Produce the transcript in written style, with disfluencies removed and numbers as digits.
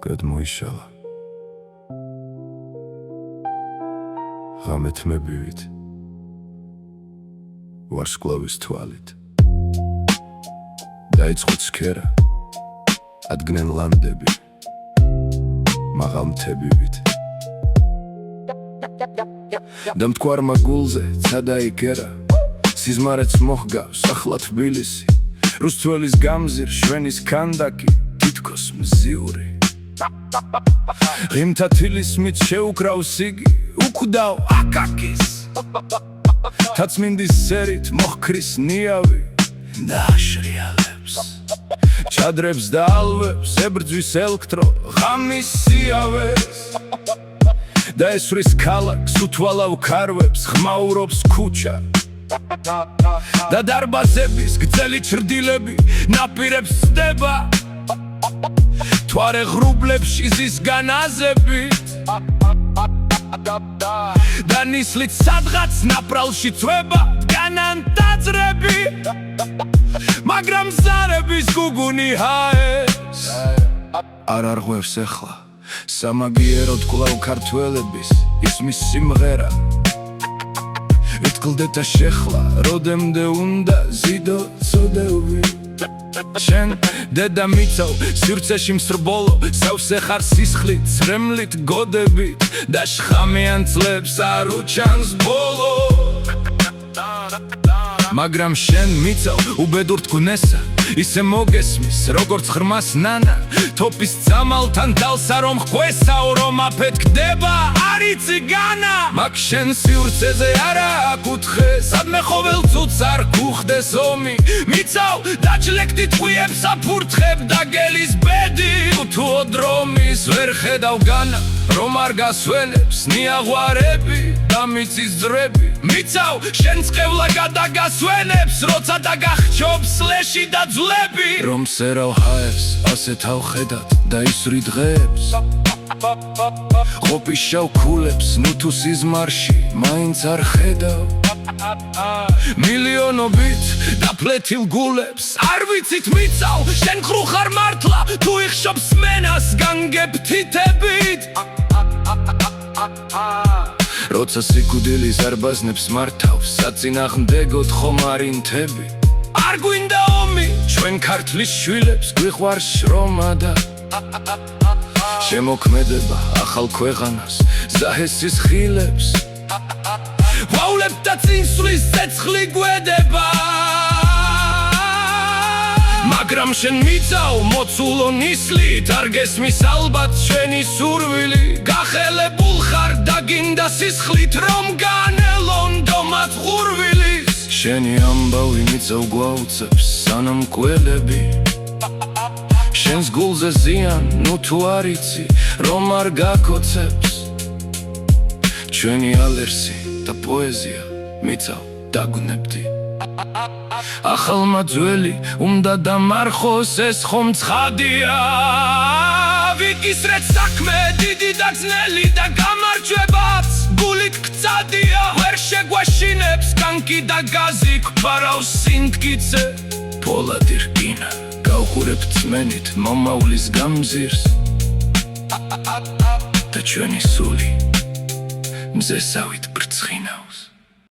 გადმოიშალა ღამეთ მებივით ვარსკვლავის თვალით დაიწყო ცქერა ადგნენ ლანდები მაღალ მთებივით და მტკვარმა გულზე ცადა იქერა სიზმარეც მოჰგავს ახლა თბილისი რუსთველის გამზირ შვენის ქანდაკი თითქოს მზიური ღიმთა თილისმით შეუკრავს იგი უკვდავ აკაკის თაცმინდის სერით მოჰქრის ნიავი და აშრიალებს ჩადრებს და ალვებს ებრძვის ელექტრო ღამის სიავეს და ესვრის ქალაქს უთვალავ ქარვებს ხმაურობს ქუჩა და დარბაზების გრძელი ჩრდილები ნაპირებს სდება თვარე ღრუბლებში ზის განაზებით და ნისლით სადღაც ნაპრალში წვება დგანან ტაძრები მაგრამ ზარების გუგუნი ჰაერს არ არღვევს ეხლა სამაგიეროდ კვლავ ქართველების ისმის სიმღერა იტყლდეთ და შეხლა როდემდე უნდა ზიდო წოდევი შენ დედა მიცავ სივრცეში მსრბოლო სავსე ხარ სისხლით ცრემლით გოდებით და შხამიან წლებს არ უჩანს ბოლო მაგრამ შენ მიცავ უბედურ თქვნესა ისე მოგესმის როგორც ღრმას ნანა თოფის წამალთან დალსა რომ ხვესაო რომ აფეთქდება არიცი განა მაგ შენ სივრცეზე არა აკუთხე სადმე ხოველ წუთს არ გუხდეს ომი მიცავ დაჯლექტი ტყვიებს აფურთხებ და გელის ბედი უთუო დრომის ვერ ხედავ განა რომ არ გასვენებს ნიაღვარები და მიწის ძრები მიცავ შენ წყევლა გადაგასვენებს როცა დაგახჩობს სლეში და ძვლები რომ სერავ ჰაერს ასეთ ავხედათ და ისვრი დღეებს ყოფის შავ ქულებს ნუთუ სიზმარში მაინც არ ხედავ მილიონობით დაფლეთილ გულებს არ ვიცით მიცავ შენ ხრო ხარ მართლა თუ იხშობს სმენას განგებ თითებით როცა სიკვდილი ზარბაზნებს მართავს საწინააღმდეგოდ ხომ არ ინთები არ გვინდა ომი ჩვენ ქართლის შვილებს გვიყვარს შრომა და შემოქმედება ახალ ქვეყანას ზაჰესის ხილებს ვაულებთ და წინსვლის ცეცხლი გვედება მაგრამ შენ მიცავ მოცულო ნისლით არ გესმის ალბათ ჩვენი სურვილი გახელებულ ხარ და გინდა სისხლით რომ განელონ დომად ღურვილის შენი ამბავი მიცავ გვაუცებს სანამ კველები შენს გულზე ზიან ნუ თუ არიცი რომ არ გაკოცებს ჩვენი ალერსი და პოეზია მიცავ დაგვნებდი ახალმა ძველი უნდა დამარხოს ეს ხომ ცხადია ვიკისრეთ საქმე დიდი და ძნელი და გამარჯვებაც გულით გწადია ვერ შეგვაშინებს კანკი და გაზი გვფარავს სიმტკიცე ფოლადი რკინა გავხურებ წმენით მომავლის გამზირს და ჩვენი სული მზესავით ბრწყინავს